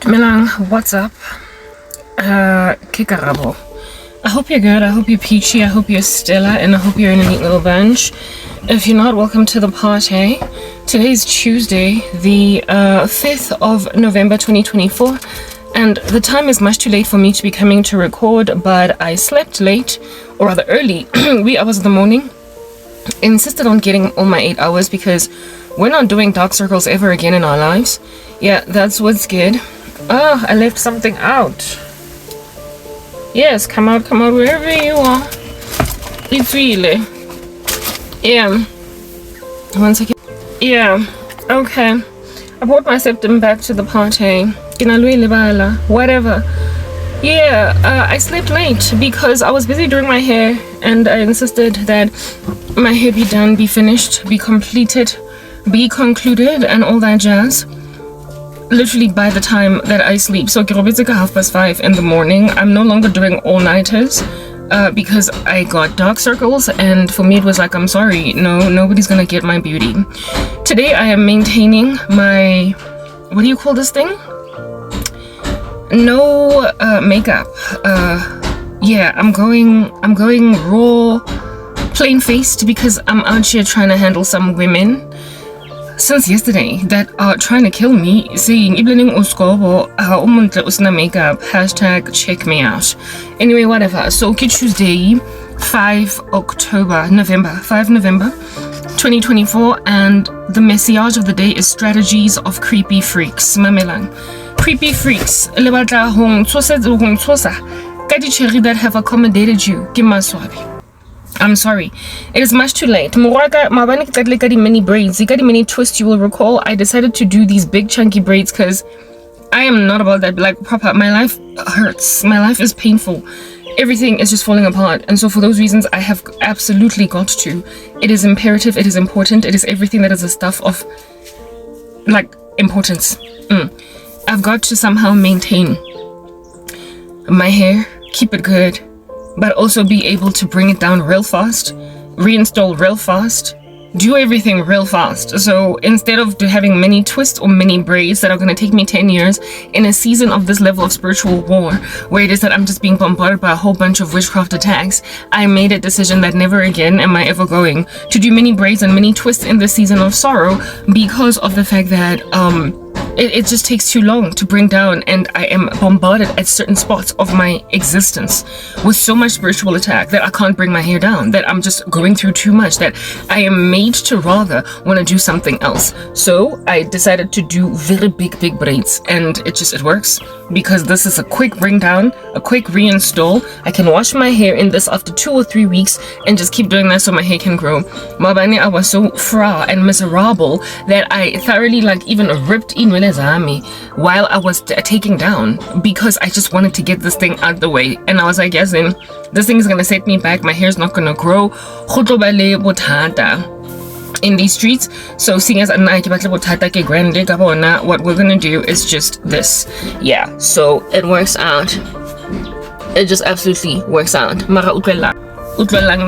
Milang, what's up? Karabo. I hope you're good, I hope you're peachy, I hope you're stellar, and I hope you're in a neat little bunch. If you're not, welcome to the party. Today is Tuesday, the 5th of November 2024, and the time is much too late for me to be coming to record, but I slept late, or rather early, wee hours of the morning. Insisted on getting all my 8 hours because we're not doing dark circles ever again in our lives. Yeah, that's what's good. Oh, I left something out. Yes, come out, wherever you are. It's really. Yeah. 1 second. Yeah. Okay. I brought my septum back to the party. Whatever. Yeah, I slept late because I was busy doing my hair and I insisted that my hair be done, be finished, be completed, be concluded, and all that jazz. Literally by the time that I sleep. So it's like 5:30 in the morning. I'm no longer doing all-nighters because I got dark circles, and for me it was like, I'm sorry, no, nobody's gonna get my beauty. Today I am maintaining my, what do you call this thing? No makeup. Yeah, I'm going raw, plain faced because I'm out here trying to handle some women since yesterday that are trying to kill me, saying makeup, hashtag check me out. Anyway, whatever. So Tuesday, 5 November 2024, and the message of the day is strategies of creepy freaks. Mamelang. Creepy freaks that have accommodated you. I'm sorry, it is much too late. Many braids, many twists. You will recall I decided to do these big chunky braids because I am not about that. Like, proper, my life hurts, my life is painful, everything is just falling apart, and so for those reasons I have absolutely got to. It is imperative, it is important, it is everything that is a stuff of like importance. I've got to somehow maintain my hair, keep it good, but also be able to bring it down real fast, reinstall real fast, do everything real fast. So instead of having many twists or many braids that are going to take me 10 years in a season of this level of spiritual war, where it is that I'm just being bombarded by a whole bunch of witchcraft attacks, I made a decision that never again am I ever going to do many braids and many twists in this season of sorrow, because of the fact that it just takes too long to bring down, and I am bombarded at certain spots of my existence with so much spiritual attack that I can't bring my hair down, that I'm just going through too much, that I am made to rather want to do something else. So I decided to do very big braids, and it works because this is a quick bring down, a quick reinstall. I can wash my hair in this after 2 or 3 weeks and just keep doing that so my hair can grow. Mabani, I was so fra and miserable that I thoroughly even ripped in while I was taking down, because I just wanted to get this thing out the way, and I was like, yes, this thing is gonna set me back, my hair's not gonna grow in these streets. So seeing as what we're gonna do is just this. Yeah, so it works out, it just absolutely works out.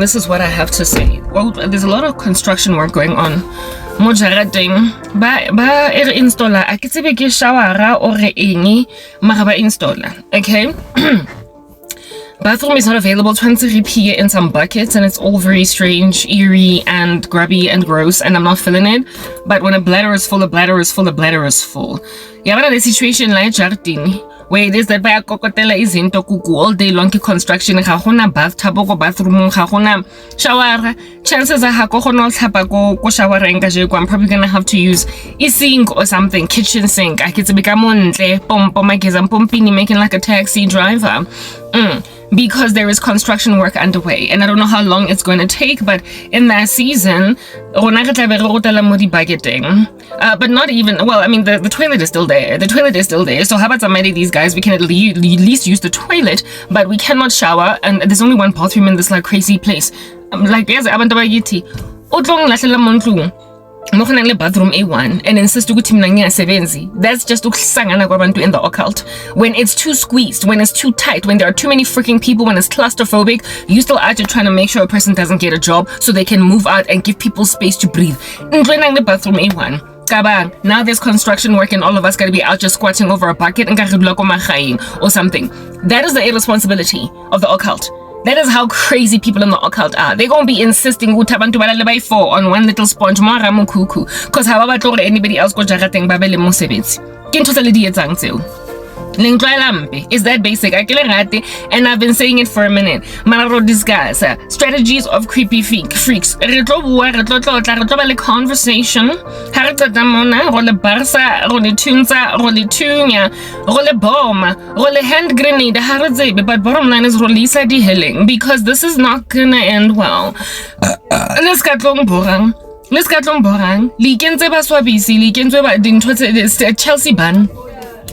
This is what I have to say. Well, there's a lot of construction work going on. Mojarading ba installer a ke tsebe ke shawara or eng mara ba installer. Okay. Bathroom is not available. Tshwantse re pee in some buckets, and it's all very strange, eerie, and grubby and gross, and I'm not feeling it. But when a bladder is full, a bladder is full, a bladder is full. Yeah, but the situation like jardin, where it is that by kokotela izinto kuku all day long construction, ga gona bathtub go bathroom, ga gona shower. Chances are ha go gona tlhapa go shower enka je I'm probably gonna have to use a sink or something, kitchen sink. I get to become montle pompo mageza pompini, making like a taxi driver. Because there is construction work underway, and I don't know how long it's going to take, but in that season, but not even, well, I mean, the toilet is still there. The toilet is still there. So how about somebody, these guys, we can at least use the toilet, but we cannot shower, and there's only one bathroom in this crazy place. Like, yes, abantu bayithi utlong lahlela montlung bathroom A1 and insist ukuthi mina ngiyasebenzi. That's just ukusangana kwabantu in the occult. When it's too squeezed, when it's too tight, when there are too many freaking people, when it's claustrophobic, you still out there trying to make sure a person doesn't get a job so they can move out and give people space to breathe. Bathroom A1. Now there's construction work and all of us gotta be out just squatting over a bucket and or something. That is the irresponsibility of the occult. That is how crazy people in the occult are. They're gonna be insisting on one little sponge because however anybody else go jarateng ba be le mosebetsi. Ke ntho tse le di etsang tseo. Is that basic? And I've been saying it for a minute. Manaro discuss strategies of creepy freaks. Conversation. Role barsa, role tunza, role tunya, role bomb, role hand grenade. But bottom line is release the healing because this is not gonna end well. Let's get long borang. Likenze ba swabisi, likenze ba dintho Chelsea ban.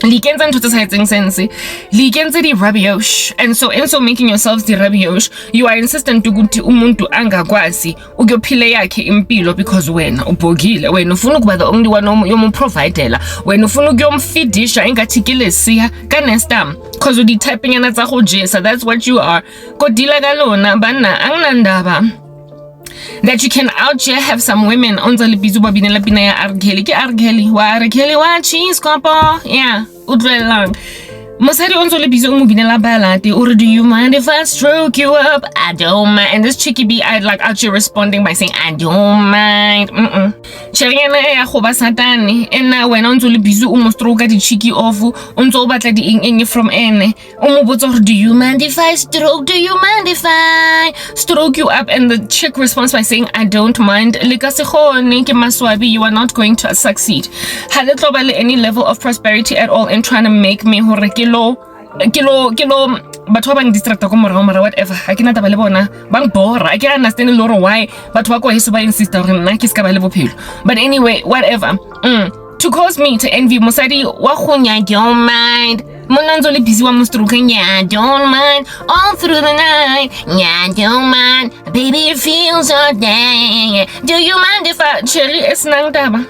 Likenza ntho tse sa etseng sense. Likenza di rabiosh. And so making yourselves the rabiosh, you are insistent ukuthi umuntu angakwazi ukuyophila yakhe impilo because wena ubhogile, wena ufuna ukuba the only one yomuprovidela, wena ufuna ukuyomfidisha engathi kilesiya kanestam because udi typing yana tsa go jesa. That's what you are. Kodila kalona bana anginandaba that you can out here have some women on the libizu babinela pina ya argeli wa cheese kopo yeah udrelang Mosadi onzo le bizo umubinela balati or do you mind if I stroke you up? I don't mind. And this chicky be like actually responding by saying I don't mind. Cheriana ya khoba satani and now when onzo le bizo umostroka di chicky ofu onzo batla di ing from ene umubotso do you mind if I stroke? Do you mind if I stroke you up? And the chick responds by saying I don't mind. Likasikhone ke maswabi, you are not going to succeed. Had it any level of prosperity at all in trying to make me hore kilo batho ba bang distracta ko mora whatever I cannot ba le bona bang bora I can understand loro why batho ba go heso ba insist gore nna ke ska ba le bophelo. But anyway, whatever. To cause me to envy mosadi wa gonya don't mind monanzo le busy wa mostroking yeah don't mind all through the night yeah don't mind baby it feels so dang do you mind if I cherry is nang taba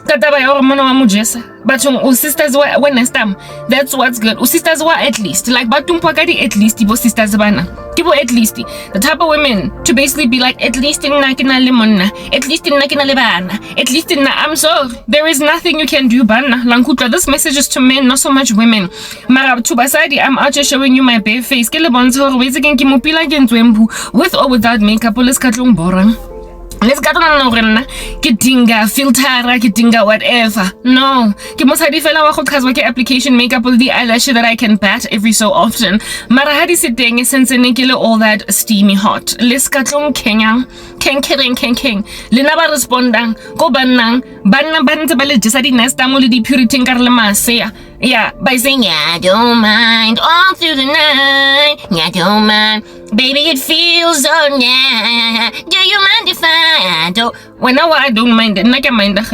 kataba ya mona wa mujesa but sisters wa next time that's what's good. Sisters wa at least like batumpa kadi at least ibo sisters bana kibo at least the type of women to basically be like at least in nakina lemonna at least in nakina lebana at least in I'm sorry there is nothing you can do bana lankutla. This message is to men, not so much women. Mara to basadi I'm out here showing you my bare face ke le bontsho re wetse ke mopila ke ntswembu with or without makeup le skatlong borang. Let's get on Kitinga, filter, Kitinga, whatever. No. Kimosadi fela wa khokazwa ke application makeup with the eyelash that I can pat every so often. Marahadi sitting since all that steamy hot. Let's get on Kenya. King. Lina ba respondang. Go banang. Banna bale jesadi nesta muli di purity nkarle masea. Yeah, by saying yeah, don't mind all through the night. Yeah, don't mind. Baby, it feels so yeah. Do you mind if I don't? Whenever I don't mind it, I can mind it.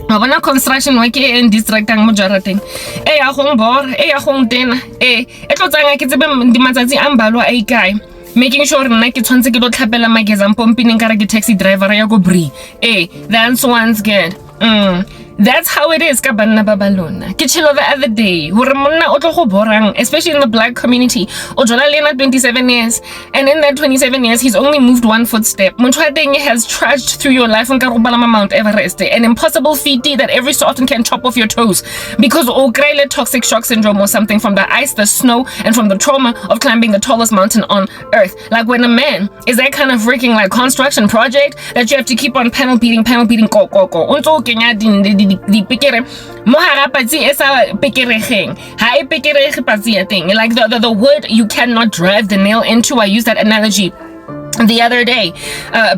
Mabana construction work and distracting mojarating. A home bor, a home ten, etlo tsanga ke tsebe di matsatsi ambalo a ikai. Making sure nna ke tshwantse ke lo tlhapela mageza mpompini nkara ke taxi driver ya go bri. That's one's good. That's how it is ka banna ba balona. Ke chilo the other day hore monna o tlo go borang, especially in the black community. O jola lena 27 years and in that 27 years he's only moved one footstep. Motho wa teng has trudged through your life nka go balama Mount Everest, an impossible feat that every so often can chop off your toes because o krele toxic shock syndrome or something from the ice, the snow and from the trauma of climbing the tallest mountain on earth. Like when a man is that kind of freaking like construction project that you have to keep on panel beating ko unto kenya di pekere mohara patsi esa pekereng ha e pekerege patsi ya teng like the wood you cannot drive the nail into. I use that analogy the other day,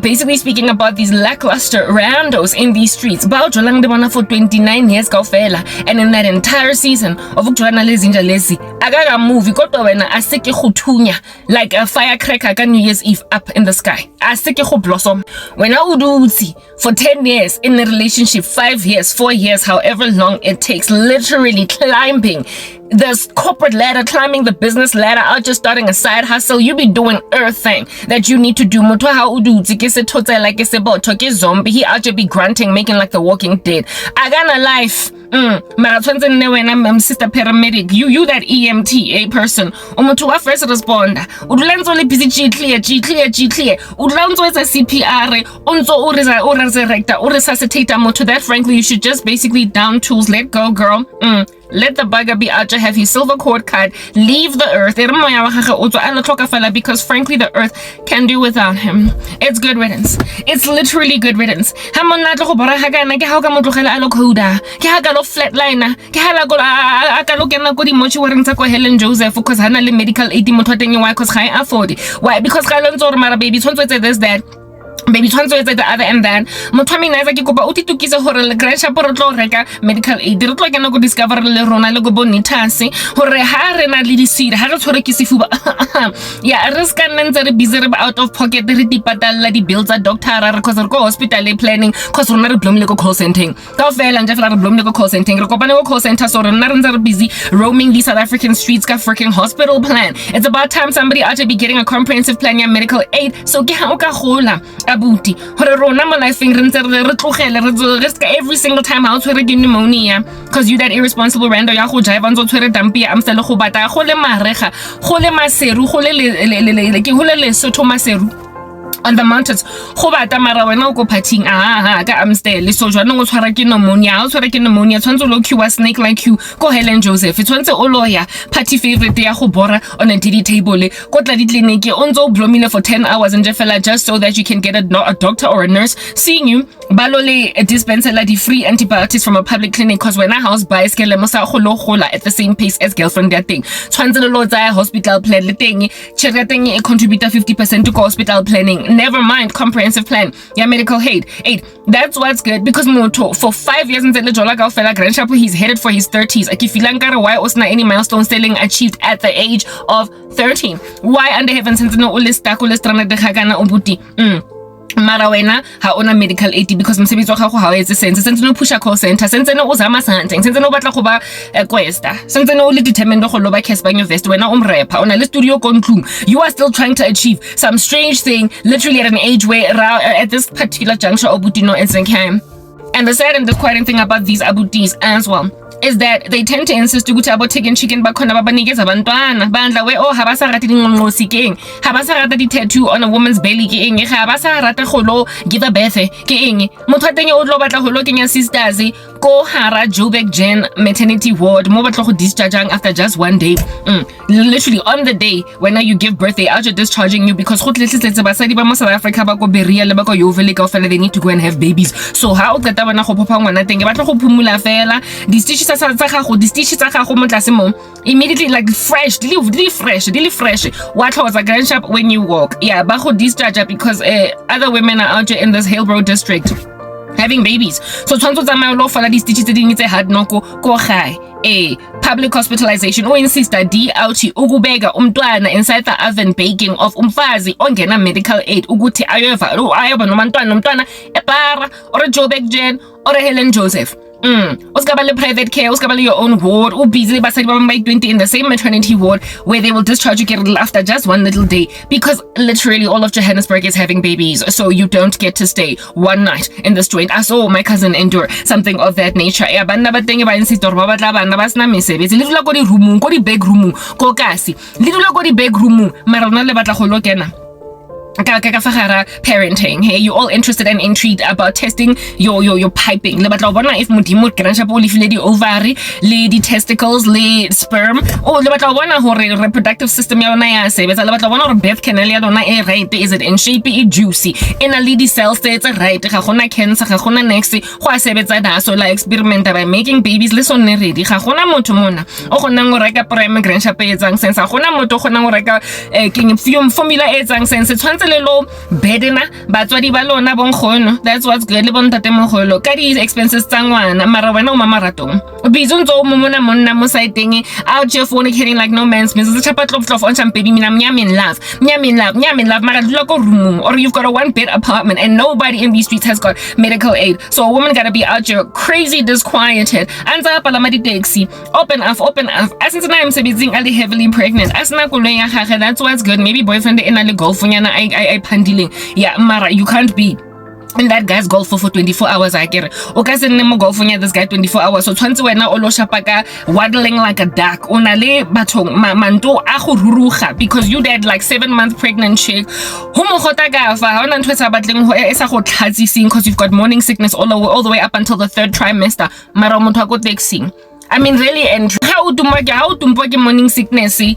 basically speaking about these lackluster randos in these streets. Bao jolang de bona for 29 years kaofela, and in that entire season of journalism lazy agaga movie kodwa wena aseke go thunya like a firecracker ka New Year's Eve up in the sky. Aseke go blossom wena udutsi for 10 years in a relationship, 5 years, 4 years, however long it takes, literally climbing the corporate ladder, climbing the business ladder, out just starting a side hustle. You be doing earth thing that you need to do. Motho ha udutsi ke se thotse like se botho ke zombie. He out just be grunting, making like the Walking Dead. Agana life. Mara tshwantse nne wena sister paramedic, you that EMT, a person, to a first responder, Udlanzo busy G clear, Udlanzo is a CPR, Unzo or resurrector, or resuscitator, to that, frankly, you should just basically down tools, let go, girl. Let the bugger be out to have his silver cord card, leave the earth, because frankly the earth can do without him. It's good riddance. It's literally good riddance. Flatliner, Helen Joseph, because Hana medical aid because I afford it. Why? Because baby there's that. Baby transfer at the other end then Motami Naza Kikoba Utitukis or Grandshaporo Rega medical aid did like an go discover Lerona Logo Bonitasi or Harena Lidi seed Harashorekisifuba. Yeah, risk and busy out of pocket the Ritipata lady builds a doctor because of hospital planning cause we're not a Blumlico call centering. Tofel and Jeffla Blumlico call centering Rocopano call centers or Narans are busy roaming the South African streets got freaking hospital plan. It's about time somebody ought to be getting a comprehensive plan your medical aid. So get hola. Abuti, every single time I get pneumonia because you that irresponsible rando ya go jive onzo tshwere dampi ya amsele go bata go le marega go le maseru go le Lesotho maseru on the mountains go bata mara wena o go partying ka amstel so jwana go tshwara ke pneumonia tshwantse lo cue snake like you go Helen Joseph tshwantse o loya party favorite ya go bora on a DD table go tla di clinic onzo blomile for 10 hours and just so that you can get a doctor or a nurse seeing you balole dispenser la di free antibiotics from a public clinic cause when a house buys ke le mosa go lo gola at the same pace as girlfriend that thing tshwantse lo tsaya hospital plan le teng tšhelete e contribute 50% to hospital planning. Never mind comprehensive plan. Yeah, medical aid. That's what's good because Moto for 5 years in Jola fella Grandchapo, he's headed for his 30s. Akifilangara, why was not any milestone selling achieved at the age of 13? Why under heaven since no ulistrana de Hagana Obuti? Marawena ha ona medical aid because msebenzi wa gago ha o etse sense sense no pusha call center sense no uzama something sense no batla go ba questa sense no le determined go lo ba cash ba invest wena umrapper ona le studio kontlung you are still trying to achieve some strange thing literally at an age where at this particular juncture obutino and Zenkham. And the sad and disquieting thing about these abutis as well is that they tend to insist ukuthi abo chicken bakhona babanikeza abantwana bandla we oh habasa rata dinqonqosi ke eng habasa rata di tattoo on a woman's belly ke eng habasa rata go give a birth ke eng motho a teng o tlo batla go lo kenya sisters ko hara Joburg Gen maternity ward mo batla go dischargeang after just one day. Literally on the day when you give birth they are discharging you because go tletletse basadi ba mo South Africa ba go beria le ba go yovele ka fela they need to go and have babies. So how o qeta bana go phopha ngwana teng batla go phumula fela di stitches tsa gago mo tlase mo immediately like fresh really fresh what was a grandship when you walk. Yeah, ba go discharge because other women are out here in this Hillbrow district having babies. So tshwanetse tsamaya lo fala di stitches tse dingwe tse hard noko ko gae public hospitalization o insista DLT ukubeka umntwana inside the oven baking of umfazi ongena medical aid ukuthi ayoba nomntwana ebara or Joburg Gen or Helen Joseph. Uskabale private care, uskabale your own ward, busy basadi ba 20 in the same maternity ward where they will discharge you after just one little day because literally all of Johannesburg is having babies, so you don't get to stay one night in this joint. I saw my cousin endure something of that nature. Ya bana ba teng ba insist ba batla bana ba sna mesebetsi le dula go di room go di big room go kasi le dula go di big room mara rona le batla go lo kena parenting. Hey, you all interested and intrigued about testing your piping le batla bona if modimo grandship o lefile di ovary le di testicles le sperm le batla bona hore reproductive system ya lona ya sebetsa le batla bona hore birth canal ya lona e right, is it in shape, e juicy, in a lady cells it's right, ga gona cancer, ga gona next go a sebetsa da so la experiment by making babies le sonne ready, ga gona motho mona o gona go reka prime grandship e tsang sense, ga gona motho gona go reka formula e tsang sense lelo bedena batswadi ba lona bonkgono. That's what's good le bontate mogolo ka di expenses tsa ngwana mara wena o mama ratong bizonzo mo monna mo siteng out here fornicating like no man's business chapa tloflof on some baby nyamin love mara dula ko room or you've got a one bed apartment and nobody in these streets has got medical aid, so a woman gotta be out here crazy disquieted anza palama di taxi open up asince na emsebenzing ali heavily pregnant asina kolong ya gage. That's what's good, maybe boyfriend in a le golfonyana I pandiling. Yeah, mara you can't be and that guy's golf for 24 hours. I get it. Okay, so nemo golfing this guy 24 hours. So twanti wena olo shapaka waddling like a duck. Onale batong manto ako ruruha because you dead like 7-month pregnant chick. Homo khotaga fa hona ntwetsa batling ho esa go tlhatsising because you've got morning sickness all the way up until the 3rd trimester. Mara motho go texting. I mean, really, and how to morning sickness, all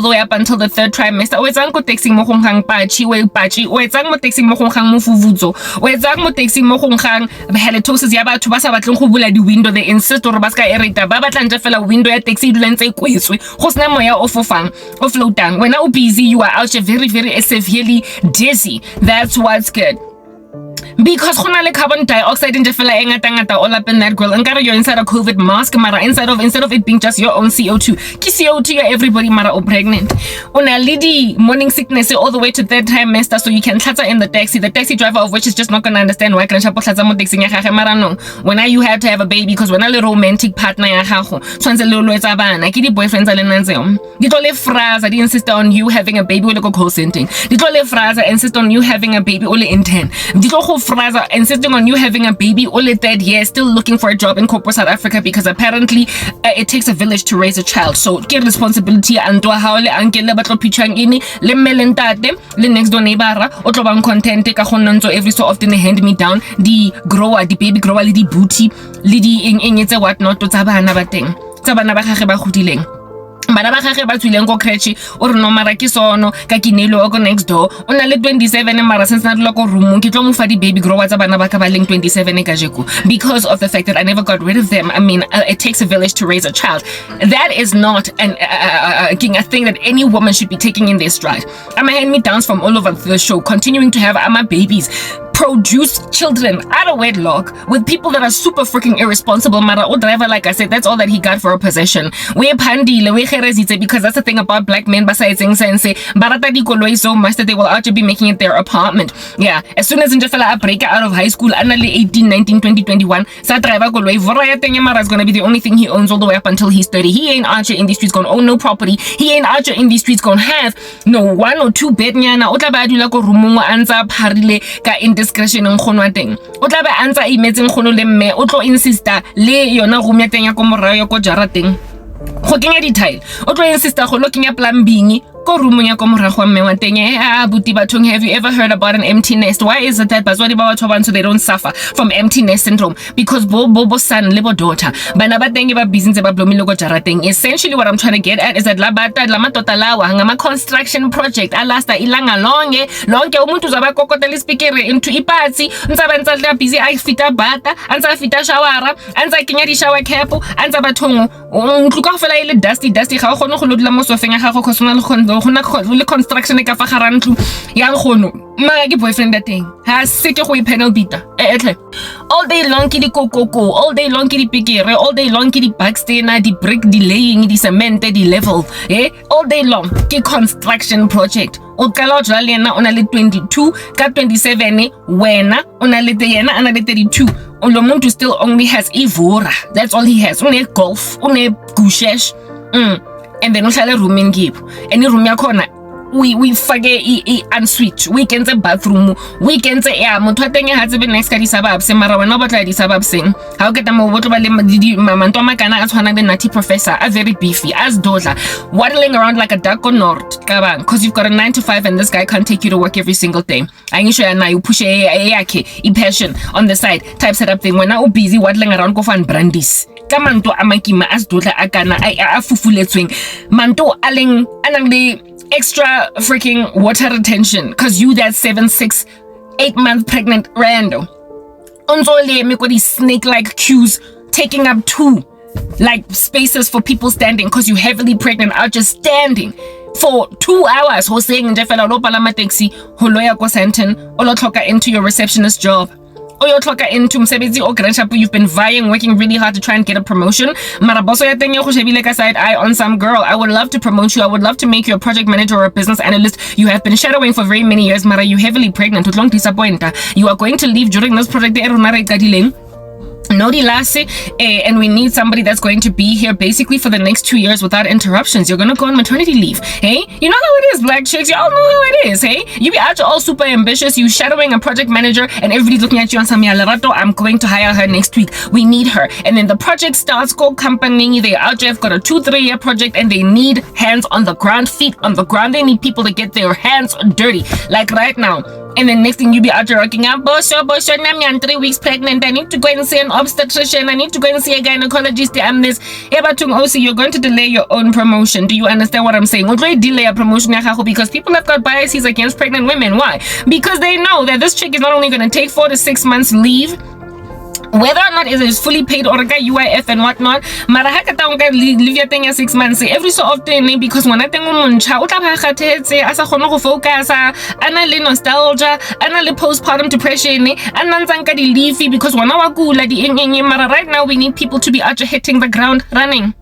the way up until the 3rd trimester. O etsang ko texting mo khang pachi, o etsang mo texting mo khang mo fuvuzo, o etsang mo texting mo khang halitosis ya batho ba sa batleng go bula di window. They insist or ba ska ereta ba batlang je fela window ya taxi dula ntse kwetswe go sna moya o fofang o floatang. When you busy, you are out very severely dizzy. That's what's good. Because khona carbon dioxide in jefela engata all up in that girl. And you're inside a COVID mask, mara instead of it being just your own CO2. Ki CO2 everybody mara o pregnant. Una lady morning sickness all the way to 3rd trimester, so you can tata in the taxi driver of which is just not gonna understand why can tata mo taxi ya mara no. When you have to have a baby because when a romantic partner ya gago tshwantse le lo etsa bana ke di boyfriends a lenantseo. Di tlo le fraza di insist on you having a baby o le go call centering. Di tlo le fraza insist on you having a baby o le intern. Di tlo go fraza insisting on you having a baby all the 3rd year, still looking for a job in corporate South Africa because apparently it takes a village to raise a child. So get responsibility and do how le ankele batlo pichang ini le melentate le next door neighbor o tlo bang content ka gonntso every so often hand me down the baby grower le di booty le di eng what not to tsa bana ba teng tsa bana ba gage ba godileng. Bana ba gage ba tswileng go crèche o re no mara ke sono ka kinelo go next door o na le 27 mara since na dilo go room ke tlo mo fa di baby grower tsa bana ba ka ba leng 27 ka jeko because of the fact that I never got rid of them. I mean, it takes a village to raise a child. That is not a thing that any woman should be taking in their stride. I'm a hand me downs from all over the show continuing to have my babies produce children out of wedlock with people that are super freaking irresponsible. Mara o driver, like I said, that's all that he got for a possession. We pandile, we kherezitse, because that's the thing about black men besides sense barata di koloi so much that they will actually be making it their apartment. Yeah, as soon as Njafela break out of high school, anali 18, 19, 20, 21, sa driver koloi voraya tenya mara is gonna be the only thing he owns all the way up until he's 30. He ain't out here in these streets gonna own no property. He ain't out here in these streets gonna have no 1 or 2 bed nyana. O tla ba dula ko rumo anza pharile ka indiscretion nkgono wa teng. O tla ba antsa imetseng nkgono le mme o tlo insister le yona room ya teng ya ko morayo ko jarateng go kenya detail. O tlo insister go lo kenya plumbing ko room ya ko morago wa mme wa teng. Buti bathong, have you ever heard about an empty nest? Why is it that batswadi ba batho ba so they don't suffer from empty nest syndrome? Because bo son le bo daughter bana ba teng ba busy ntse ba blomile go jarateng. Essentially what I'm trying to get at is that la matota lawa ngama construction project alasta ilanga lonke umuntu uzaba kokotela speaker into ipatsi ntsa ba busy I fita bata antsa fita shawara antsa kenya di shower cap antsa bathong ntluka fela ile dusty ga o gone go lodila mo sofeng ga go khosona le construction ka fa garantlu yang gono mara ke boyfriend that thing ha se ke go ipanel bita etle all day long ke di kokoko, all day long ke di pikere, all day long ke di backstainer, di brick, di laying, di cement, di level all day long ke construction project. O kala o jala yena ona le 22 ka 27 wena ona le yena ana le 32. Lo muntu still only has ivora, that's all he has. Une golf, une gushesh and then uhlale room ngipho any room yakhona we fake unswitch weekends a bathroom weekends ya motho teng ha tsebe next ka di suburbs mara wena ba tla di suburbs ha o keta mo botlo ba le mamanto a makana a tshwana le nutty professor a very beefy as dodla waddling around like a duck on north kabang because you've got a 9 to 5 and this guy can't take you to work every single day. Angisho yana you push yakhe passion on the side type setup thing when now busy waddling around go fan brandies kamanto amakima as dodla akana a fufuletsweng manto aleng anang le extra freaking water retention because you that 7, 6, 8 month pregnant rando onzole me kodi snake like queues taking up 2 like spaces for people standing because you heavily pregnant are just standing for 2 hours ho saying nje fela lo palama taxi ho loya ko Sandton o lo tlhoka into your receptionist job. Into msebenzi o grandship you've been working really hard to try and get a promotion. Maraboso ya teng yo go shebile ka side eye on some girl. I would love to promote you. I would love to make you a project manager or a business analyst. You have been shadowing for very many years. Mara, you heavily pregnant. Utlong disappointa. You are going to leave during this project. Nodi Lassie, and we need somebody that's going to be here basically for the next 2 years without interruptions. You're gonna go on maternity leave, hey? You know how it is, black chicks. Y'all know how it is, hey? You be out, you're all super ambitious. You shadowing a project manager, and everybody's looking at you and saying, "Lerato, I'm going to hire her next week. We need her." And then the project starts. Go company. They out there have got a 2-3 year project, and they need hands on the ground, feet on the ground. They need people to get their hands dirty, like right now. And then next thing you be out there rocking up, Bosho, I'm 3 weeks pregnant. I need to go and see an obstetrician. I need to go and see a gynecologist. I'm this. You're going to delay your own promotion. Do you understand what I'm saying? We're going to delay a promotion because people have got biases against pregnant women. Why? Because they know that this chick is not only going to take 4 to 6 months leave, whether or not it is fully paid or UIF and whatnot, mara ha ka ta leave your thing at 6 months every so often, because when I think o tla ba kgathetse a sa kgone go focus a na le nostalgia, a na le postpartum depression, a na ntse ka di leave because wana wa kula di eng mara right now we need people to be out hitting the ground running.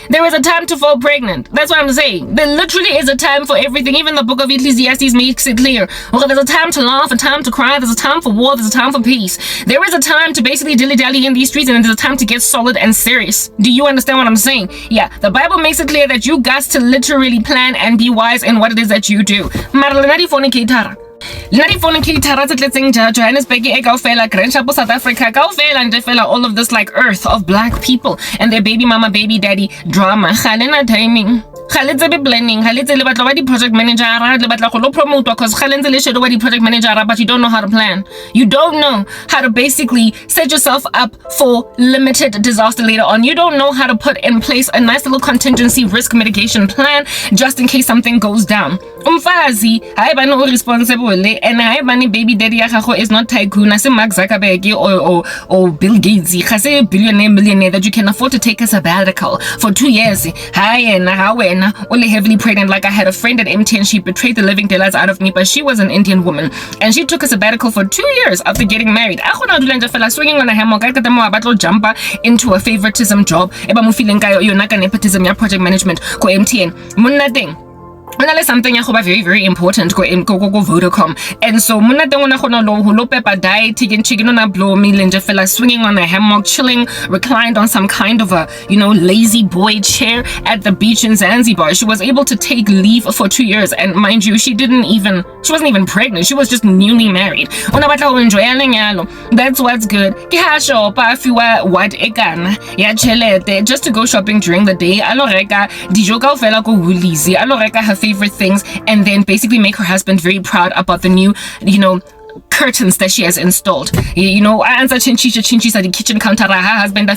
There is a time to fall pregnant. That's what I'm saying. There literally is a time for everything. Even the book of Ecclesiastes makes it clear. Okay, there's a time to laugh, a time to cry, there's a time for war, there's a time for peace. There is a time to basically dilly-dally in these streets, and there's a time to get solid and serious. Do you understand what I'm saying? Yeah, the Bible makes it clear that you got to literally plan and be wise in what it is that you do. Johannesburg, Grand Chapo, South Africa, and all of this like earth of black people and their baby mama, baby daddy drama. Timing. Blending, project manager, promote because project manager, but you don't know how to plan. You don't know how to basically set yourself up for limited disaster later on. You don't know how to put in place a nice little contingency risk mitigation plan just in case something goes down. Umfazi, I have no responsible, and I have baby daddy is not tycoon. I say Mark Zuckerberg or Bill Gates. I say millionaire that you can afford to take a sabbatical for 2 years. Hi and how only heavily pregnant. Like I had a friend at MTN, she betrayed the living daylights out of me, but she was an Indian woman and she took a sabbatical for 2 years after getting married. Swinging on a hammock, I jumper into a favoritism job. Nepotism, project management, go MTN. Nothing. Something very, very important go Vodacom. And so taking chicken on a blow meal swinging on a hammock, chilling, reclined on some kind of a lazy boy chair at the beach in Zanzibar. She was able to take leave for 2 years, and mind you, she wasn't even pregnant. She was just newly married. That's what's good. Just to go shopping during the day. Her favorite things, and then basically make her husband very proud about the new curtains that she has installed. Answer Chinchisha at the kitchen counter. Her husband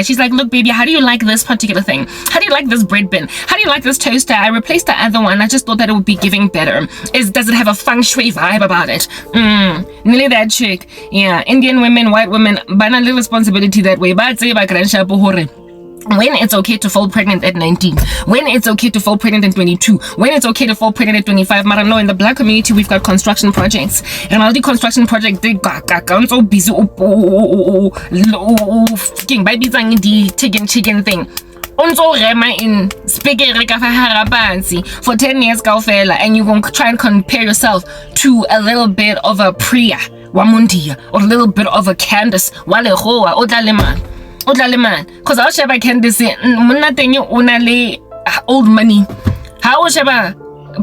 she's like, look baby, how do you like this particular thing? How do you like this bread bin? How do you like this toaster? I replaced the other one. I just thought that it would be giving better. Does it have a feng shui vibe about it? Nearly that chick. Yeah, Indian women, white women, but a little responsibility that way. But say when it's okay to fall pregnant at 19, when it's okay to fall pregnant at 22, when it's okay to fall pregnant at 25. Marano, in the black community, we've got construction projects. And all the construction project, they so busy chicken thing. Unso rema in speaking for 10 years, and you gonna try and compare yourself to a little bit of a Priya Wamundia or a little bit of a Candace Walehoa Odaleman. Because I'll share Candace Munatengi Unale old money. How shaba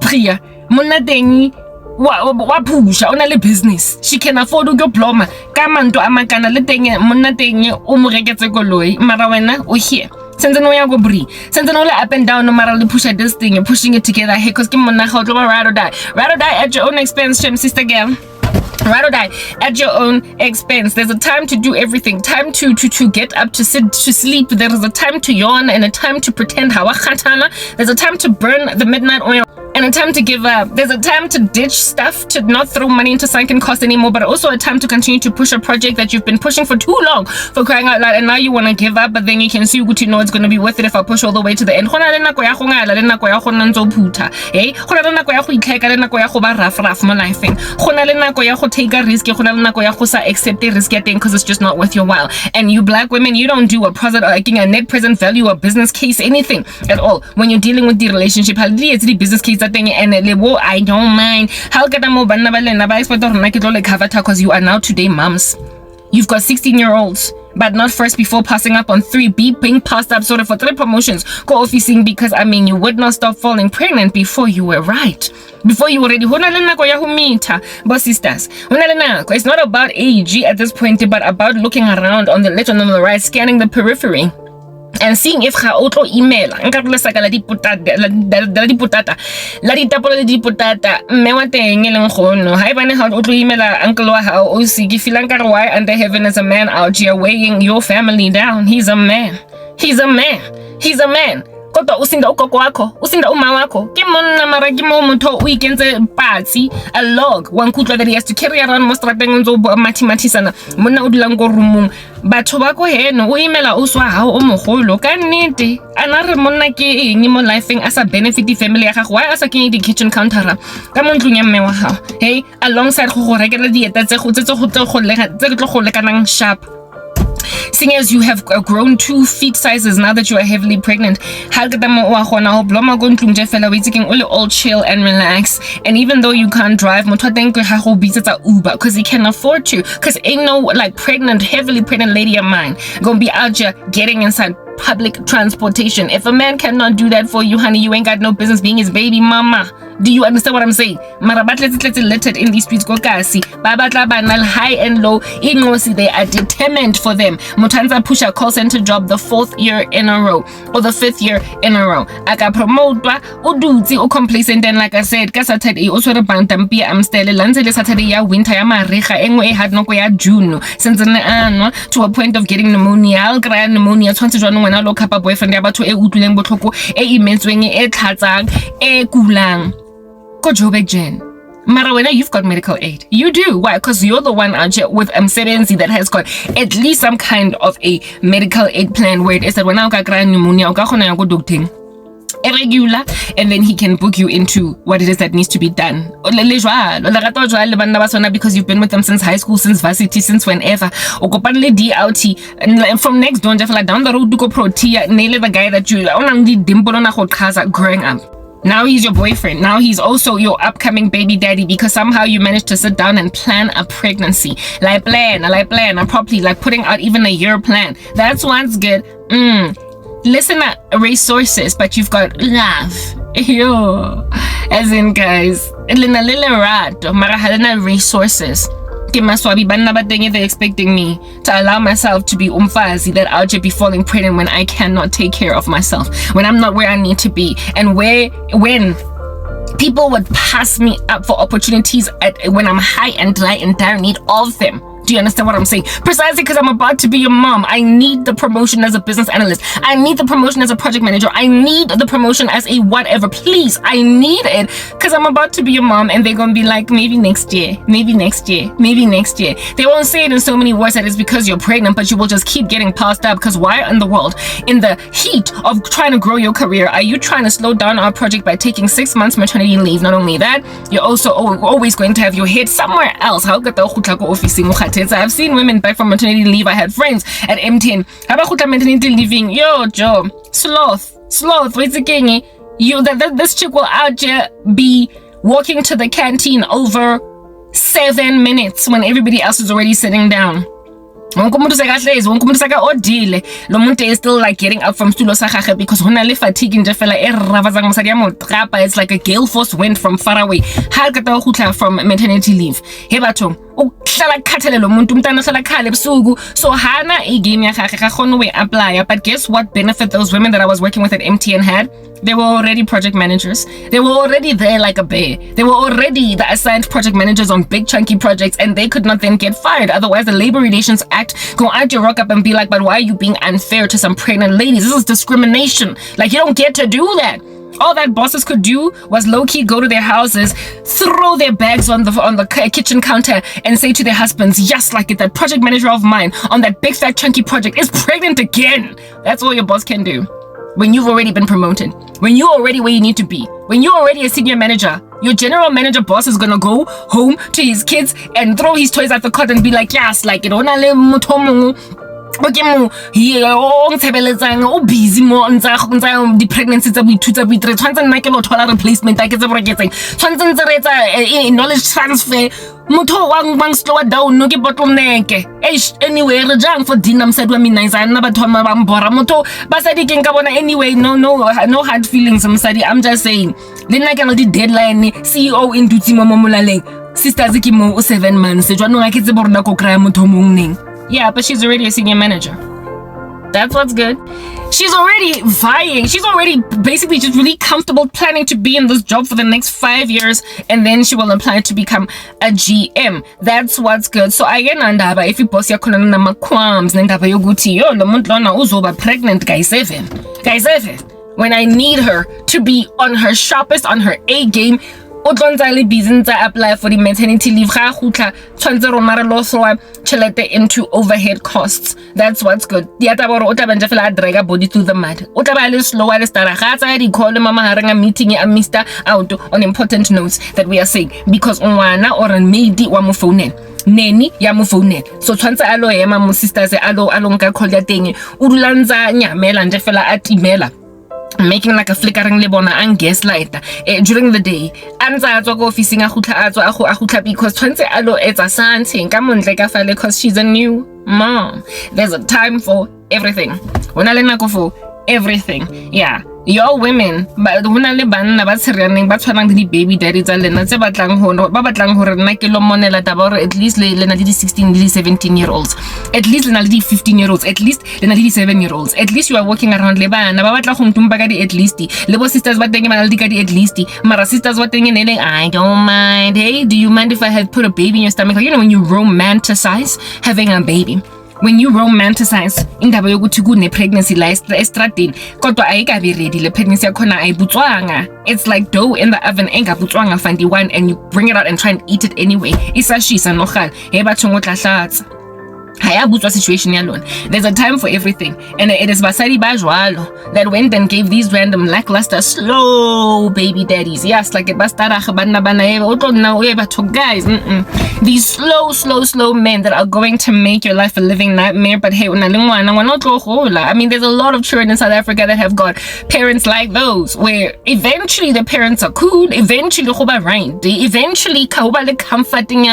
Priya Munatengi Wapusha Unale business. She can afford to go plumber. Kamanto Amakana letting Munatengi Umuregategoloi Marawena or here. Sentanoya go bri. Sentanola up and down no matter push at this thing, you're pushing it together. Hey, cause Kimona how ride or die. Ride or die at your own expense, sister girl. Ride or die at your own expense. There's a time to do everything. Time to get up, to sit, to sleep. There is a time to yawn and a time to pretend hawakhatana. There's a time to burn the midnight oil and a time to give up. There's a time to ditch stuff, to not throw money into sunken cost anymore, but also a time to continue to push a project that you've been pushing for too long, for crying out loud, and now you want to give up, but then you can see you know it's going to be worth it if I push all the way to the end. Take a risk, accept the risk because it's just not worth your while. And you black women, you don't do a net present value, a business case, anything at all when you're dealing with the relationship. It's the business case that thing, and I don't mind. Because you are now today moms. You've got 16-year-olds. but not first before passing up on 3, being passed up sort of for 3 promotions, go officing, because I mean you would not stop falling pregnant before you were right. Before you already but sisters, it's not about age at this point, but about looking around on the left and on the right, scanning the periphery and seeing if ga otlo email nka re saka la diputata la ditapola le diputata mme wa teng e leng gono ha ibane ha otlo emaila uncle wa ha o se ke feel nka re why under heaven is a man out here weighing your family down. He's a man kodwa usinda ugogo wakho, usinda uma wakho, ke monna mara ke mo motho o ikentse patsi a log one kutla that he has to carry around mo strateng ntso mathematisana monna o dulang go roomong batho ba go heno o imela o swa ha o mogolo ka nnete ana re monna ke eng mo lifeng asa benefit family ya gago why asa ke di kitchen counter ka mo ntlong ya mme wa gago hey alongside go rekela dieta tse go lekanang sharp. Seeing as you have grown 2 feet sizes now that you are heavily pregnant, all chill and relax. And even though you can't drive, Uber because he can afford to. Because ain't no like heavily pregnant lady of mine gonna be out here getting inside public transportation. If a man cannot do that for you, honey, you ain't got no business being his baby mama. Do you understand what I'm saying? Littered in these streets, high and low, they are determined for them. Mutanza push a call center job the 4th year in a row or the 5th year in a row. Aka promote uduzi complacent, and like I said, ka Saturday also re bantampi am stele lanzele Saturday ya winter ya mariga engwe e had no ya June since to a point of getting pneumonia. Al grand pneumonia tshwantse jwanong wena lo kapa boyfriend ya batho e utlwileng botlhoko e imetsweng e tlhatsang e kulang. Go Joburg Jen. Marawena, you've got medical aid. You do. Why? Because you're the one out here with Serenzi that has got at least some kind of a medical aid plan where it is that when I got pneumonia, irregular, and then he can book you into what it is that needs to be done. Because you've been with them since high school, since varsity, since whenever. DLT, and from next down the road to go protea, nail the guy that you growing up. Now he's your boyfriend. Now he's also your upcoming baby daddy because somehow you managed to sit down and plan a pregnancy. Like plan properly, like putting out even a year plan. That's one's good. Listen at resources, but you've got love. Yo. As in, guys, resources. They're expecting me to allow myself to be umfazi that I'll just be falling pregnant when I cannot take care of myself, when I'm not where I need to be, and when people would pass me up for opportunities when I'm high and dry and dire need of them. Do you understand what I'm saying? Precisely because I'm about to be your mom. I need the promotion as a business analyst. I need the promotion as a project manager. I need the promotion as a whatever. Please, I need it because I'm about to be your mom, and they're going to be like, maybe next year, maybe next year, maybe next year. They won't say it in so many words that it's because you're pregnant, but you will just keep getting passed up because why in the world, in the heat of trying to grow your career, are you trying to slow down our project by taking 6 months maternity leave? Not only that, you're also always going to have your head somewhere else. I've seen women back from maternity leave. I had friends at MTN. Maternity leaving. Yo, Joe. Sloth. What's the king? You this chick will out here be walking to the canteen over 7 minutes when everybody else is already sitting down. Is still like getting up from stulo sa gage because fatigue it's like a gale force wind from far away from maternity leave. So hana apply. But guess what benefit those women that I was working with at MTN had? They were already project managers. They were already there like a bear. They were already the assigned project managers on big chunky projects, and they could not then get fired. Otherwise, the Labor Relations Act go out your rock up and be like, but why are you being unfair to some pregnant ladies? This is discrimination. Like, you don't get to do that. All that bosses could do was low-key go to their houses, throw their bags on the kitchen counter, and say to their husbands, yes, like it, that project manager of mine on that big fat chunky project is pregnant again. That's all your boss can do. When you've already been promoted, when you're already where you need to be, when you're already a senior manager, your general manager boss is gonna go home to his kids and throw his toys at the cot and be like, yes, like it. okay mo o ntshebeletsang o busy mo ntsa di pregnancy tsa boithuta boitre tshwantse nna ke lo thola replacement a ke tse boroketseng tshwantse ntse re etsa knowledge transfer motho wang slow down no ke bottleneck anyway re jang for dinner msadi wa mina isa nna batho ba mbora motho basadi ke nka bona anyway no hard feelings msadi. I'm just saying le nna ke no di deadline CEO in dutsi mo molaleng sisters ke mo 7 months jwanong a ke tse borona ko kra motho mong neng. Yeah, but she's already a senior manager. That's what's good. She's already vying. She's already basically just really comfortable planning to be in this job for the next 5 years, and then she will apply to become a GM. That's what's good. So again, andaba if you boss yakona nama qualms nendaba yoguti yo lo muntu lona uzoba pregnant guys 7. When I need her to be on her sharpest, on her A game. O tlontsa busy to apply for the maternity leave ga gutla tshwantse ro mara lo throw chelete into overhead costs. That's what's good. Di ata boro o tla banja fela drag body through the mud. O tla ba le slow a le stara ga tsa di call mama ha renga meeting ya Mr. out on important notes that we are saying because ngwana or a maid wa mo phone neni ya mo phone so tshwantse a lo ema mo sisters a lo nka call ya teng o dulanza nyamela nje fela atimela making like a flickering lebona and gaslight during the day anza tswa go office nga gutla because tshwantse alo etsa something ka montle ka fale because she's a new mom. There's a time for everything. Hona le nako for everything. Yeah, your women ba hona le banna ba tsheraneng ba tshwanang le baby daddy tsa lena tse batlang hore nna ke lo monela taba hore at least le na le di 16 le 17-year-olds, at least le na le di 15-year-olds, at least le na le di 7-year-olds, at least you are walking around le bana ba batla go ntumpa ka di at least le bo sisters ba teng ba le di ka di at least mara sisters ba teng ne I don't mind. Hey, do you mind if I had put a baby in your stomach? You know when you romanticize having a baby, when you romanticize indaba yokuthi kune pregnancy la estradini kodwa ayikabi ready le pregnancy yakhona ayibutswanga, it's like dough in the oven engabutswanga fandi one and you bring it out and try and eat it anyway isashisa nogal he batho ngotla hayabutswa situation yalona. There's a time for everything, and it is basadi bajwalo that went and gave these random lackluster slow baby daddies, yes, like bastara bana guys, these slow men that are going to make your life a living nightmare. But hey, I mean, there's a lot of children in South Africa that have got parents like those where eventually the parents are cool, eventually eventually comforting,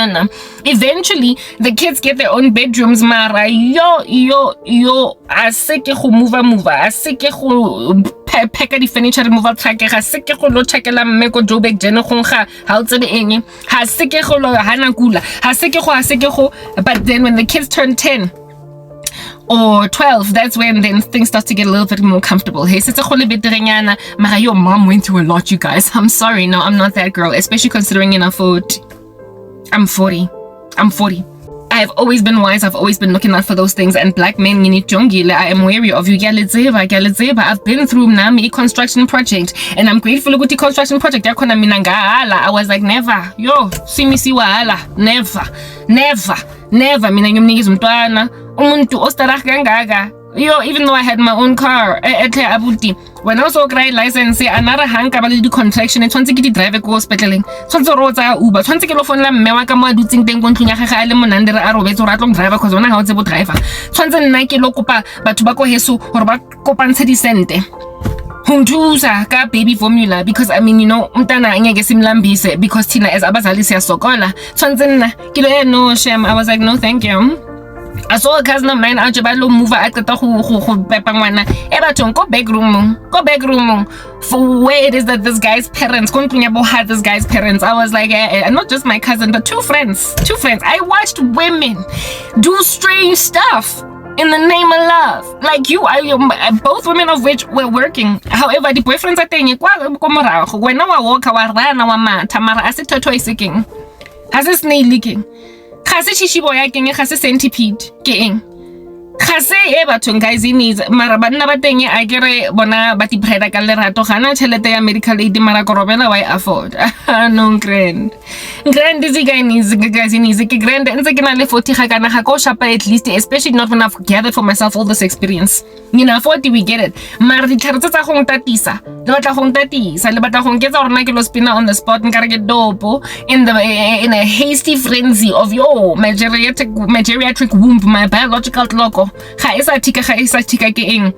eventually the kids get their own bedrooms. Mara yo aseke go move aseke go pack the furniture removal truck ga seke go lo checkela mme ko Joburg jene go ga ha o tsebe eng ha seke go lo hana kula ha seke go. But then when the kids turn 10 or 12, that's when then things start to get a little bit more comfortable. Hey, mara your mom went through a lot, you guys. I'm sorry, no, I'm not that girl, especially considering I'm 40. I've always been wise. I've always been looking out for those things. And black men, I am wary of you. I've been through Nami construction project, and I'm grateful with the construction project. I was like, never. Yo, see me see wahala. Never. Mina ngumnikeza umntwana. Umuntu ostara kangaka. Yo, even though I had my own car, when I was okay license, another hanka ba le di contraction e tshwantse ke di drive go hospital tshwantse ro tsa Uber tshwantse ke lo fonela mme wa ka mo a dutseng teng go ntlunya ga a le monande re a robetse o ratla driver cause ona ga o tse bo driver tshwantse nna ke lo kopa batho ba ko heso gore ba kopantshe di sente huntuza ka baby formula because I mean, you know, umntana angeke simlambise because thina as abazali siyasokola tshwantse nna ke lo no shame. I was like, no thank you. I saw a cousin of mine out about move at the go back room for where it is that this guy's parents had this guy's parents. I was like, not just my cousin, but two friends. I watched women do strange stuff in the name of love. Like both women of which were working. However, the boyfriends are saying, when I walk, I said, Toto is seeking. Has a snail leaking. Khase chishibo ya keng khase centipede ke eng khase batho guys is mara banna ba teng a kere bona ba ti preda ka lerato gana tšhelete ya medical aid mara korobela why afford no grand is guys is ke grand ntse ke na le 40 ga kana ga go shapa at least, especially not when I've gathered for myself all this experience. You know, 40 we get it. Mara di tšhelete tsa go ntatisa le batla go nketsa gore na ke lo spina on the spot nkare ke dopo in a hasty frenzy of my geriatric womb, my biological clock yo ga isa tika ke eng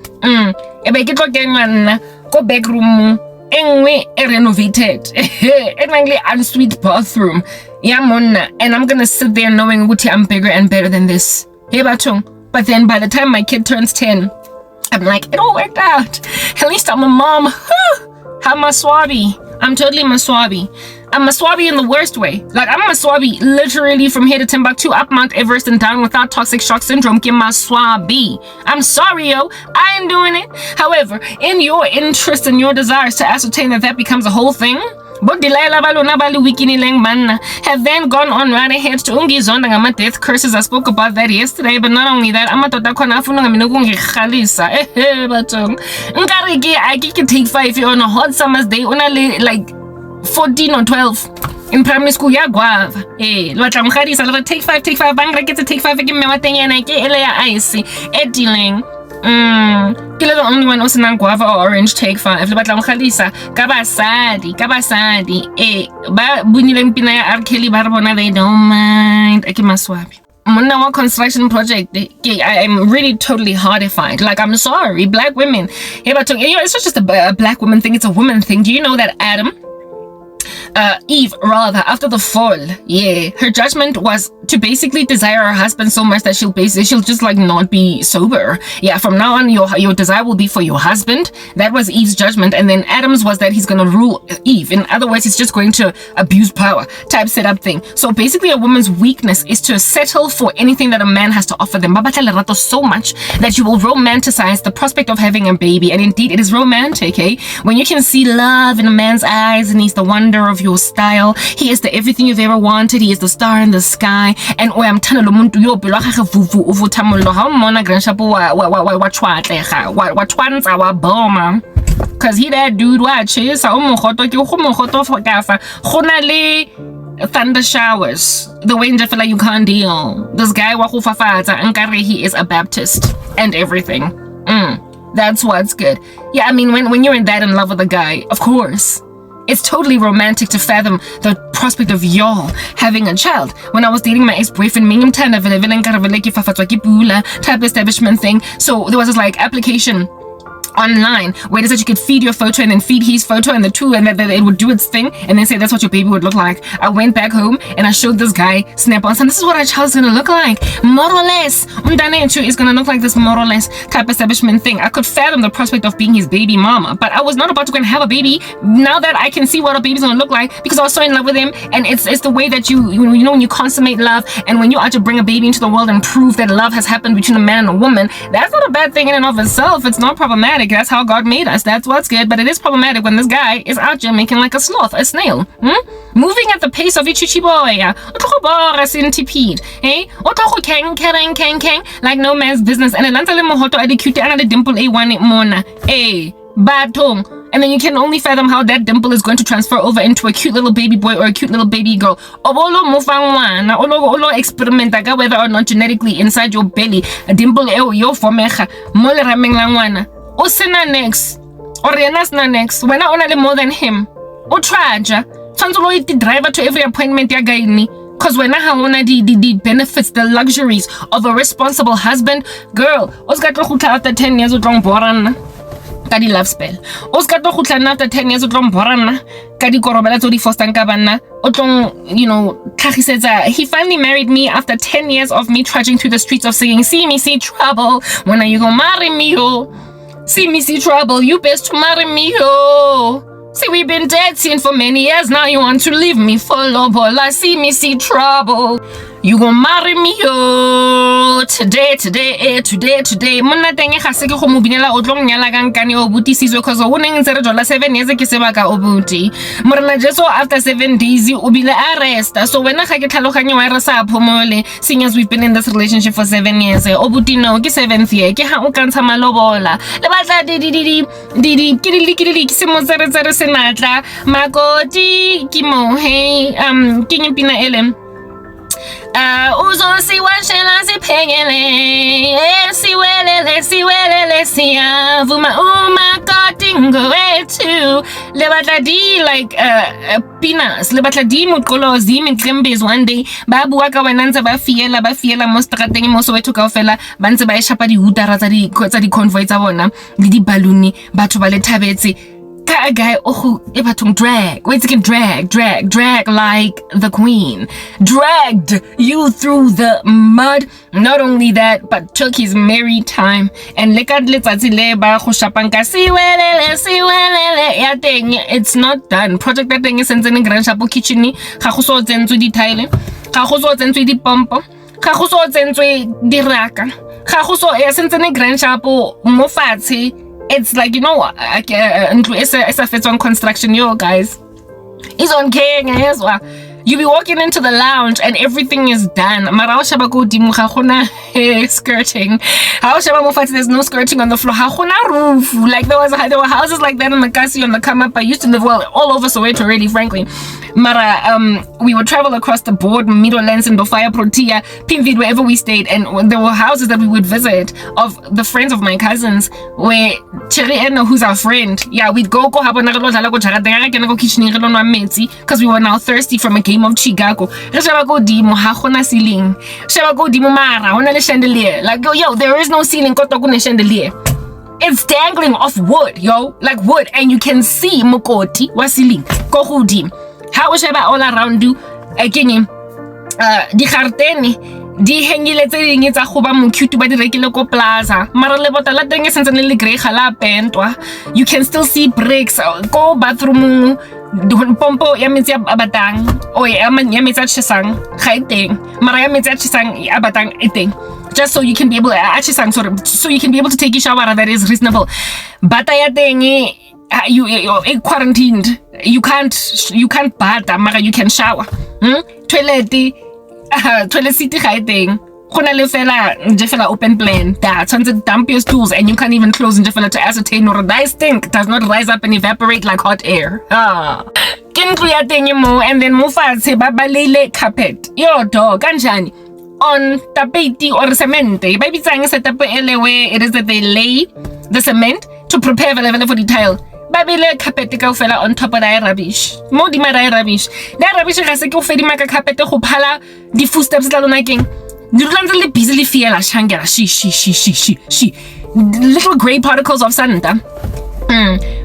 e be ke tlo kenwa nna go back room engwe renovated enangly ensuite bathroom yeah monna, and I'm gonna sit there knowing ukuthi I'm bigger and better than this. Hey batong. But then by the time my kid turns 10, I'm like, it all worked out. At least I'm a mom. I'm a swabby. I'm totally Maswabi. I'm Maswabi in the worst way. Like, I'm Maswabi literally from here to Timbuktu, up Mount Everest and down without toxic shock syndrome. Get Maswabi. I'm sorry, yo. I ain't doing it. However, in your interest and your desires to ascertain that becomes a whole thing, have then gone on right ahead to ungizonda death curses. I spoke about that yesterday, but not only that, I can take 5 on a hot summer's day, like 14 or 12 in primary school. Yeah, guava. Hey, take 5, bang, get to take 5 again. And I get icy, ediling. Kila the only one also nan guava or orange take 5. But Khalisa, kabasadi, ba bunileng pina ya arkeli barbona, they don't mind. Akimaswabi. Mona construction project, I'm really totally horrified. Like, I'm sorry, black women. Yeah, but it's not just a black woman thing, it's a woman thing. Do you know that Eve, rather, after the fall, her judgment was to basically desire her husband so much that she'll just like not be sober. Yeah, from now on, your desire will be for your husband. That was Eve's judgment. And then Adam's was that he's gonna rule Eve. In other words, he's just going to abuse power type setup thing. So basically, a woman's weakness is to settle for anything that a man has to offer them. So much that you will romanticize the prospect of having a baby. And indeed, it is romantic, when you can see love in a man's eyes and he's the wonder of your style. He is the everything you've ever wanted. He is the star in the sky. And I'm telling you, because he that dude watches thunder showers, the way feel like you can't deal. This guy he is a Baptist and everything. That's what's good. Yeah, I mean, when you're that in love with a guy, of course, it's totally romantic to fathom the prospect of y'all having a child. When I was dating my ex-boyfriend, type establishment thing. So there was this like application online where it said you could feed your photo and then feed his photo and the two, and that it would do its thing and then say that's what your baby would look like. I went back home and I showed this guy snap on, this is what our child's gonna look like, more or less. Is gonna look like this more or less type establishment thing. I could fathom the prospect of being his baby mama, but I was not about to go and have a baby now that I can see what a baby's gonna look like, because I was so in love with him. And it's the way that you know when you consummate love, and when you are to bring a baby into the world and prove that love has happened between a man and a woman, that's not a bad thing in and of itself. It's not problematic. That's how God made us. That's what's good. But it is problematic when this guy is out here making like a sloth, a snail, moving at the pace of Ichichi boy, a centipede, like no man's business. And the dimple A1 mona, batong. And then you can only fathom how that dimple is going to transfer over into a cute little baby boy or a cute little baby girl. Olo experiment whether or not genetically inside your belly a dimple yo formeja mole rameng langwana. Osena next or Rihanna's next when I only more than him. O traja transolo the driver to every appointment ya gaini. Cause when I have the benefits, the luxuries of a responsible husband, girl, after 10 years of wrong boran. Kadi love spell. Oscar to after 10 years of wrong borana. Kadi korobela to the first kabana. Otong, Kaki says he finally married me after 10 years of me trudging through the streets of singing, see me, see trouble. When are you gonna marry me, yo? See me, see trouble. You best to marry me, yo. See, we've been dating for many years now. You want to leave me for lobola. See me, see trouble. You gon' marry me, yo. Today. Mona tenge khase ke go mo binela o tlo nyala ka nkane o buti sizo cause o neng ntse re jola 7 years ke se baka o buti. Morena jeso after 7 days o bile arrest. So wena ga ke tlhaloganye wa re sa phomole seeing as we've been in this relationship for 7 years. O buti no ke 7th year ke ha o kantsha malobola. Le batla di ke se mo tsere senatla makoti ke mo hey ke nyipina ele Uzosiwa shela siphengele siwelele siyavuma umakadingo wethu le batla di like peanuts le batla di moqolozi mqembezi one day ba bua ka wena ntse ba fiela mo strateng mo Soweto kaofela ba ntse ba e shapa di hutara tsa di convoy tsa bona le di balloon batho ba le thabetse a guy drag like the queen, dragged you through the mud. Not only that, but took his merry time and it's not done. Project that thing is in the grand chapo kitchen ga go so tsentswe di tile ga go so tsentswe di pompo ga go so tsentswe di raka ga go so ya sentse grand chapo mo fatshe. It's like, you know, it's a fit on construction, yo, guys. It's on king, yes. You be walking into the lounge and everything is done. Mara shabago dimu skirting. There's no skirting on the floor. Roof. Like there were houses like that in the Kasi on the come up. I used to live all over Soweto already, frankly. Mara, we would travel across the board, Middlelands and Bofaya Protea, Pimvid, wherever we stayed, and there were houses that we would visit of the friends of my cousins, where Cheriena, who's our friend, yeah, we'd go because we were now thirsty from a game of Chigago. Like, yo, there is no ceiling, chandelier. It's dangling off wood, yo, like wood, and you can see Mokoti wasiling kohudim. How is all around you? Again, di gartene di hengile tse ding tsa go ba mo cute ba di rekile ko plaza mara le bota la teng e sentse le grey gala pentwa. You can still see bricks go bathroom pompo ya metsi a batang o ya metsi a tshesang ga e teng mara ya metsi a tshesang a batang e teng, just so you can be able so you can be able to take a shower that is reasonable. Bata ya teng you quarantined, you can't bata mara you can shower. Toilet seat ga e teng go na le fela open plan that tons of dump your stools and you can't even close fela to ascertain or that stink does not rise up and evaporate like hot air. And then mo fatshe ba balele carpet yo dog kanjani on tapeti or cement ba bitsang setup ele where it is that they lay the cement to prepare for the tile. Babile carpet kaofela on top of that rubbish. Mo di mara rubbish. That rubbish ga se ke ofedi maka carpet go phala di footsteps tla lona keng. Di dula le busy fiela shangela she little gray particles of santa.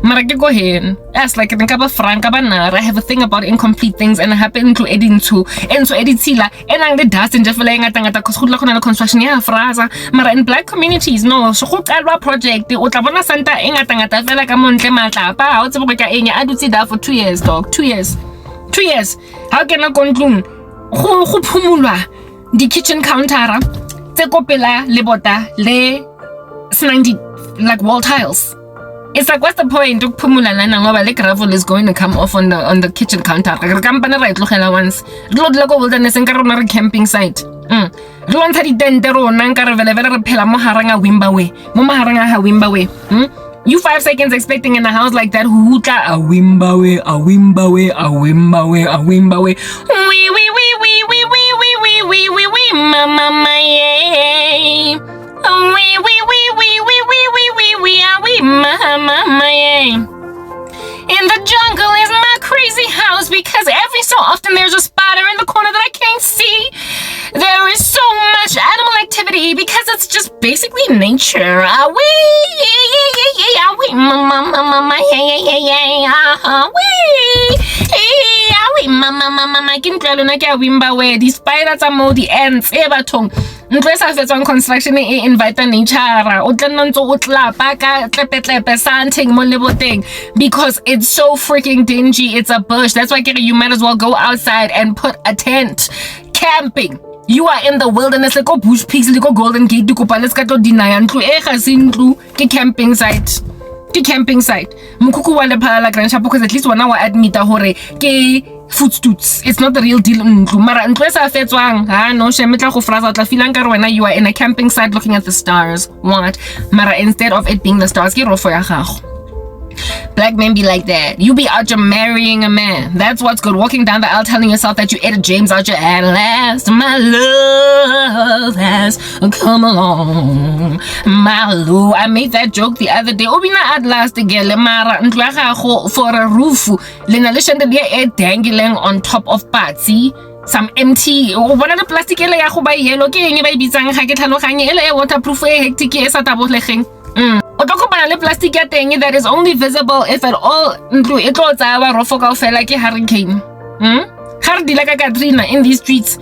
Mara ke go hen. As like nka ba franka ba nara. I have a thing about incomplete things and I happen to editila enang the dust and jefela ngata cause go tla gona le construction ya fraza. Mara in black communities no so go qalwa project o tla bona santa e ngata fela ka montle matla pa o tsebo ka eng a dutse da for 2 years dog 2 years how can I conclude go phumulwa the kitchen counter tse kopela le bota le 90 like wall tiles. It's like, what's the point of pumula lana ngoba le gravel is going to come off on the kitchen counter. Re kampana right tlogela once. Re lo go wilderness nka rona re camping site. Re lontsha di tent rona nka re vele re phela mo haranga Wimbawe. Mo maharanga ha Wimbawe. You 5 seconds expecting in a house like that hutla a Wimbawe. We mama yeah. In the jungle is my crazy house because every so often there's a spider in the corner that I can't see. There is so much animal activity because it's just basically nature. The spiders are more the ants on construction invite nature because it's so freaking dingy. It's a bush. That's why you might as well go outside and put a tent. Camping. You are in the wilderness. Like go bush pigs, like go Golden Gate, let's go deny camping site. Camping site. Mukuku wale pala grand chapo because at least one hour admit hore ke footstoots. It's not the real deal. Mara ntlesa fetswang no shemetla go fraza tla filang ka wena you are in a camping site looking at the stars. What? Mara instead of it being the stars ke rofo ya gago. Black men be like that. You be out here marrying a man. That's what's good. Walking down the aisle telling yourself that you ate a James out your at last. My love has come along. My love. I made that joke the other day. Obina at last again. Mara for a roof. Lena dangling on top of Patsy. Some empty one of the plastic ele ya go ba yellow ke eng e ba ibitsang ga ke tlhaloganye ele e waterproof e hectic e sa tabolegeng o tlo kopana le plastic ya teng that is only visible if at all ntlo e tlo tsaya ba rofo kaofela ke hurricane ga re dila ka Katrina in these streets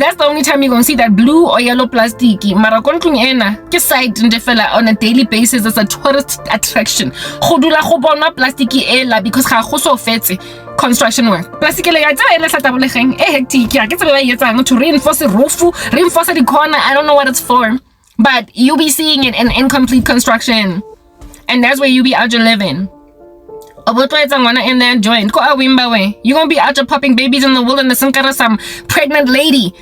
that's the only time you're gonna see that blue or yellow plastic mara ko ntlong ena ke site ndefela on a daily basis as a tourist attraction go dula go bona plastic ela because ga go so fetse construction work. Plastic le ya tsela e le tlatabolegeng e hectic ya ke tsela ba yetsang to reinforce the roof, reinforce the corner. I don't know what it's for, but you be seeing it in incomplete construction, and that's where you be out your living. In that joint, you're gonna be out there popping babies in the wilderness and got some pregnant lady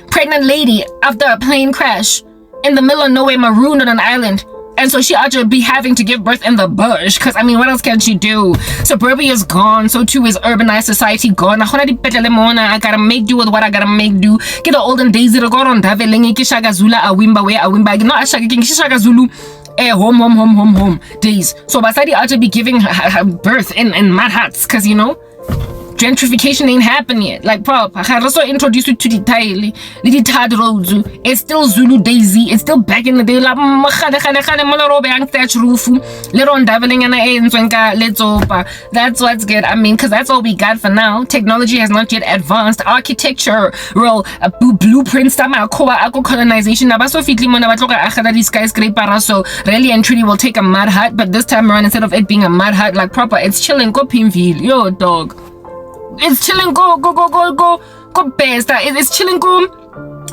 after a plane crash in the middle of nowhere, marooned on an island. And so she ought to be having to give birth in the bush. Because, I mean, what else can she do? Suburbia is gone. So, too, is urbanized society gone. I gotta make do with what I gotta make do. Get the olden days. Zulu. Home days. So, Basadi ought to be giving her birth in mud huts. Because, you know, gentrification ain't happened yet. Like, I also introduced you to the tile, the tad roads. It's still Zulu Daisy. It's still back in the day. That's what's good. I mean, because that's all we got for now. Technology has not yet advanced. Architectural blueprints. Colonization. So really and truly will take a mud hut. But this time around, instead of it being a mud hut, like proper, it's chilling. Go Pinville. Yo, dog. It's chilling go besta. It's chilling go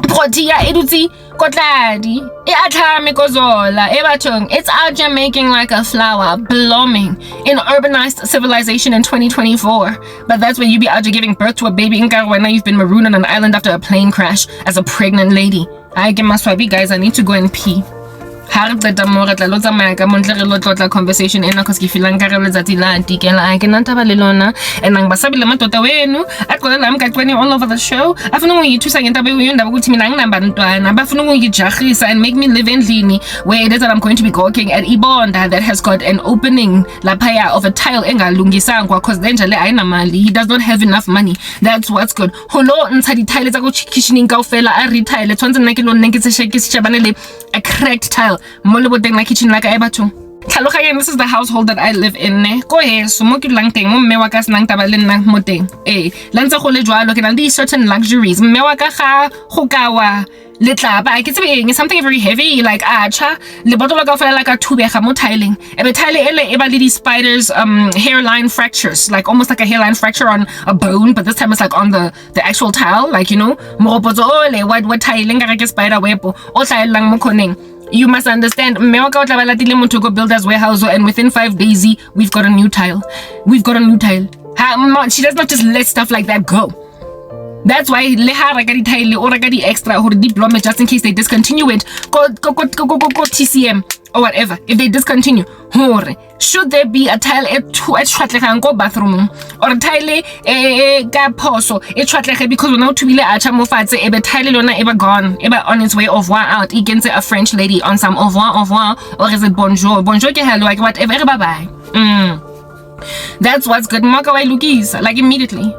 protia eduti kotladi e atlame kozola e batong. It's out here making like a flower blooming in urbanized civilization in 2024. But that's where you be out here giving birth to a baby in Hlongwane. You've been marooned on an island after a plane crash as a pregnant lady. I get my swabi, guys. I need to go and pee. Conversation ena cause ke feeling ka re letsatsi la tikela a ke nantaba le lona and nang basabile matota wenu atkola la mka all over the show afuna ngiyithusa ngentaba uyondaba ukuthi mina nginamba ntwana bafuna ngijahisa and make me live endlini where it is that I'm going to be gawking at Ibonda that has got an opening laphaya of a tile engalungisangwa cause then jale ayinamali he does not have enough money. That's what's good. Holo ntsha di tile tsa go kitchening kaofela a retile tshwantse nna ke lo nne ke se shebane le a cracked tile. Kitchen like this is the household that I live in. Go ahead, so mo ke lang teng mo mme wa ka senang taba le nna mo teng. Lantse go le jwalo ke na le certain luxuries. Mme wa ka ga go kawa le tlaba I get something very heavy like acha le bottle ka fela like a tubega mo tiling. Ebe tile ele e ba le di spiders hairline fractures, like almost like a hairline fracture on a bone, but this time it's like on the actual tile, like you know mo potso ole what tiling ka ke spider web o tla lang mo koneng. You must understand, builder's warehouse, and within 5 days, we've got a new tile. She does not just let stuff like that go. That's why tile or extra or diploma just in case they discontinue it. Go TCM or whatever. If they discontinue, should there be a tile go bathroom or a tile poso because we know to be a tile ever gone, ever on its way au revoir out. You can say a French lady on some au revoir, or is it bonjour ke hello, like whatever, bye bye. That's what's good. Like immediately.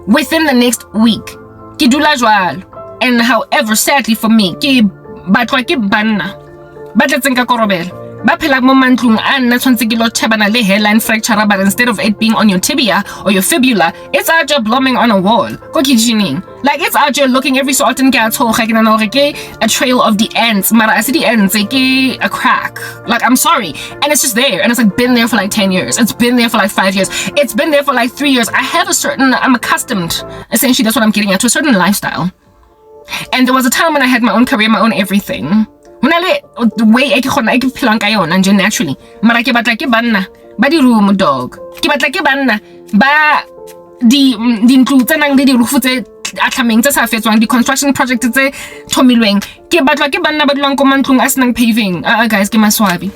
Within the next week. And however, sadly for me, ba phela mo mantlong a nna tshwantse ke lo thabana le hairline fracture, but instead of it being on your tibia or your fibula, it's out there blooming on a wall. Go kitchening. Like it's out there looking every so often a trail of the ants. Mara I see the ants, a crack. Like I'm sorry. And it's just there. And it's like been there for like 10 years. It's been there for like 5 years. It's been there for like 3 years. I'm accustomed, essentially that's what I'm getting at, to a certain lifestyle. And there was a time when I had my own career, my own everything. The way I phela ka yona nje naturally. Mara ke batla ke banna ba di room dog. Ke batla ke banna ba di ntlo tse nang le di roof tse tlameng tse sa fetswang di construction project tse thomilweng ke batla ke banna ba dulang ko mantlong a senang paving. Guys, ke maswabi.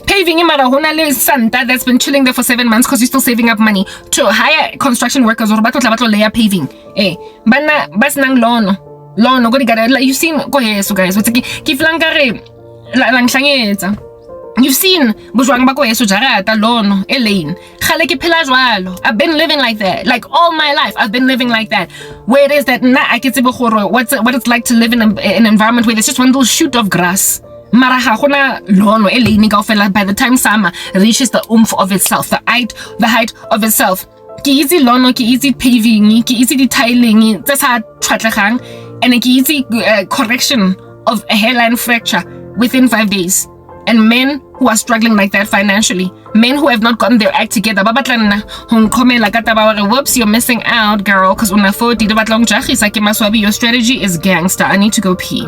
Paving in Marahona Santa that's been chilling there for 7 months because you're still saving up money to hire construction workers or batlo layer paving. Banna basnang lono go di gada like you've seen go here so guys what's ke flankare la nhlanyetsa. You've seen bojwang ba ko yeso jarata lono elane khale ke phela jwalo. I've been living like that, like all my life I've been living like that, where it is that na I get what it's like to live in an environment where there's just one little shoot of grass. Mara ha gona lono elane kaofela. By the time summer reaches the oomph of itself, the height of itself, ke easy lono, ke easy paving, ke easy detailing tse sa tshwatlegang, and ke easy correction of a hairline fracture within 5 days. And men who are struggling like that financially, men who have not gotten their act together, whoops, you're missing out, girl, because your strategy is gangster. I need to go pee.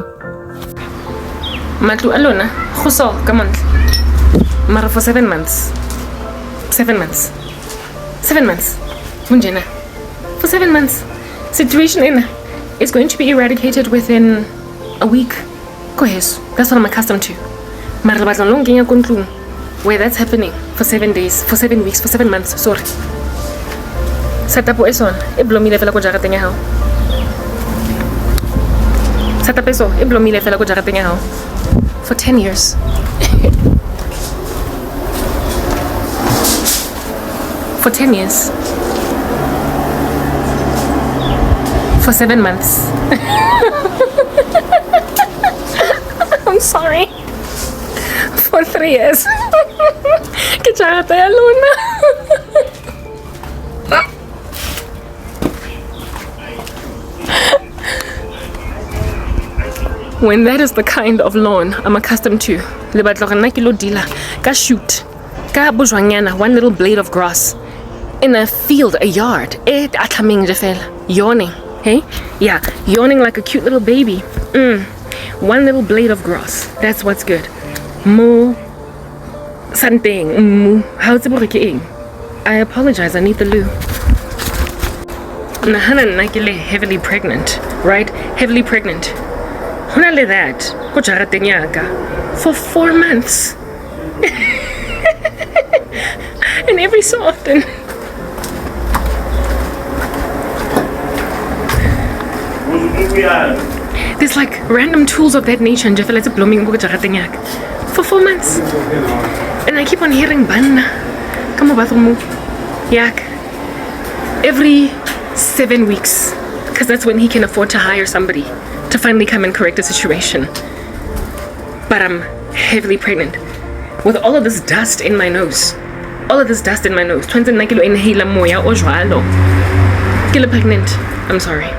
Matlu alona, khuso, come on. Mara for 7 months. 7 months. 7 months. Munjena. For 7 months. Situation is going to be eradicated within a week. Go ahead. That's what I'm accustomed to. Where that's happening for 7 days, for 7 weeks, for 7 months, sorry. Satapo eson, e blomile fela ko jarateng ya hao. Satapo eso, e blomile fela ko jarateng ya hao. For 10 years. For 10 years. For 7 months. I'm sorry. For 3 years. Que chagata ya luna. When that is the kind of lawn I'm accustomed to, le batlo rena ke lo dila ka shoot ka bojwanyana, one little blade of grass in a field, a yard. Atlameng je fela, yawning, hey? Yeah, yawning like a cute little baby. One little blade of grass. That's what's good. Mo something. How's it? I apologize. I need the loo. Nahana nakile heavily pregnant, right? Heavily pregnant. Honale that. For 4 months. And every so often. There's like random tools of that nature and it's blooming for 4 months. And I keep on hearing banna. Come on, bathroom. Yak. Every 7 weeks. Because that's when he can afford to hire somebody to finally come and correct the situation. But I'm heavily pregnant. With all of this dust in my nose. All of this dust in my nose. Pregnant. I'm sorry.